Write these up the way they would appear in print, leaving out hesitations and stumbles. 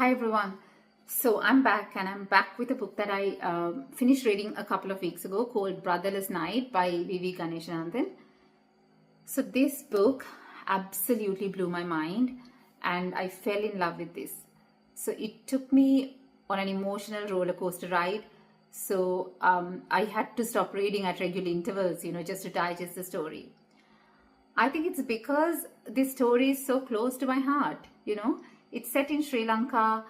Hi everyone. So I'm back and I'm back with a book that I finished reading a couple of weeks ago called Brotherless Night by V.Ganeshananthan. So this book absolutely blew my mind and I fell in love with this. So it took me on an emotional roller coaster ride. So I had to stop reading at regular intervals, just to digest the story. I think it's because this story is so close to my heart, It's set in Sri Lanka,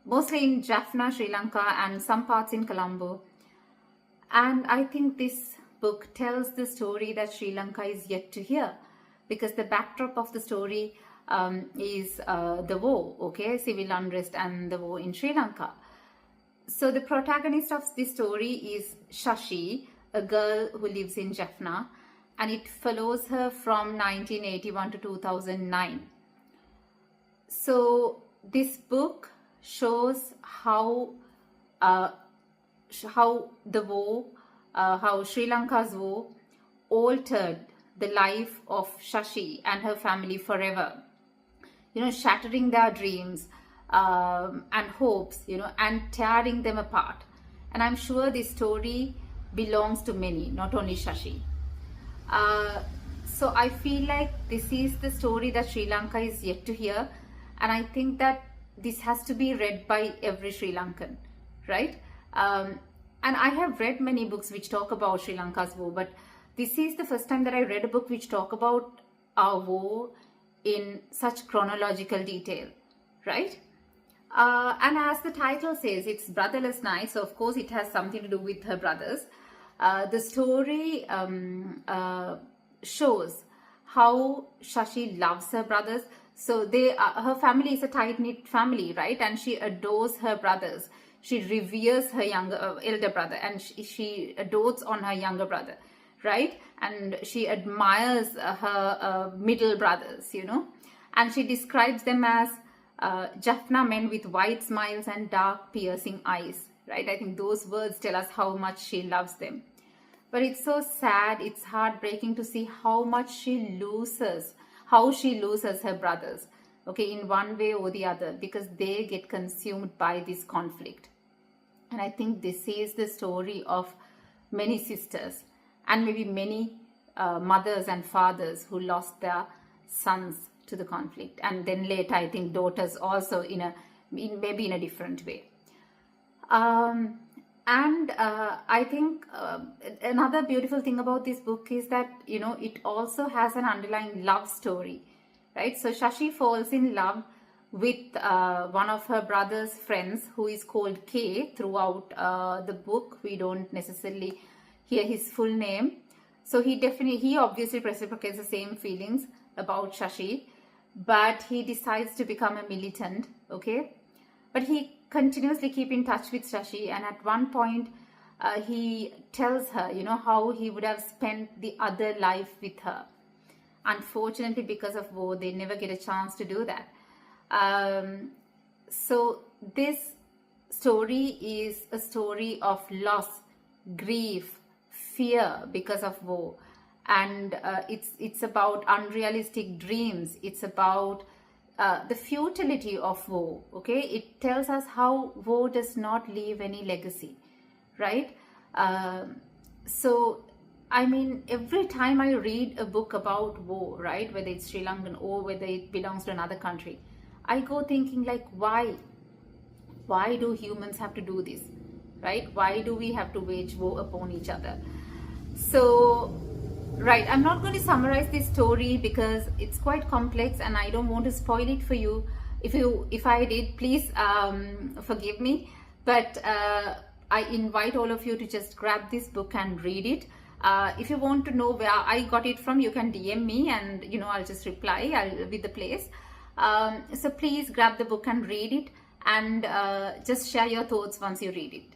mostly in Jaffna, Sri Lanka, and some parts in Colombo. And I think this book tells the story that Sri Lanka is yet to hear, because the backdrop of the story is the war, civil unrest and the war in Sri Lanka. So the protagonist of this story is Sashi, a girl who lives in Jaffna, and it follows her from 1981 to 2009. So this book shows how the war, how Sri Lanka's war altered the life of Sashi and her family forever. Shattering their dreams and hopes, and tearing them apart. And I'm sure this story belongs to many, not only Sashi. So I feel like this is the story that Sri Lanka is yet to hear. And I think that this has to be read by every Sri Lankan, right? And I have read many books which talk about Sri Lanka's war, but this is the first time that I read a book which talk about our war in such chronological detail, right? And as the title says, it's Brotherless Night, so of course it has something to do with her brothers. The story shows how Sashi loves her brothers. So her family is a tight-knit family, right? And she adores her brothers. She reveres her elder brother, and she dotes on her younger brother, right? And she admires her middle brothers, And she describes them as Jaffna men with white smiles and dark piercing eyes, right? I think those words tell us how much she loves them. But it's so sad, it's heartbreaking to see how much she loses her brothers, in one way or the other, because they get consumed by this conflict. And I think this is the story of many sisters and maybe many mothers and fathers who lost their sons to the conflict. And then later, I think daughters also maybe in a different way. And I think another beautiful thing about this book is that, it also has an underlying love story, right? So Sashi falls in love with one of her brother's friends who is called K throughout the book. We don't necessarily hear his full name. So he obviously reciprocates the same feelings about Sashi, but he decides to become a militant, But he continuously keep in touch with Sashi, and at one point he tells her, how he would have spent the other life with her. Unfortunately, because of war, they never get a chance to do that. So this story is a story of loss, grief, fear because of war. And it's about unrealistic dreams. It's about the futility of war, It tells us how war does not leave any legacy, right? So, I mean, every time I read a book about war, right, whether it's Sri Lankan or whether it belongs to another country, I go thinking like, why? Why do humans have to do this, right? Why do we have to wage war upon each other? So, right, I'm not going to summarize this story because it's quite complex and I don't want to spoil it for you. If I did, please forgive me. But I invite all of you to just grab this book and read it. If you want to know where I got it from, you can DM me and I'll just reply with the place. So please grab the book and read it, and just share your thoughts once you read it.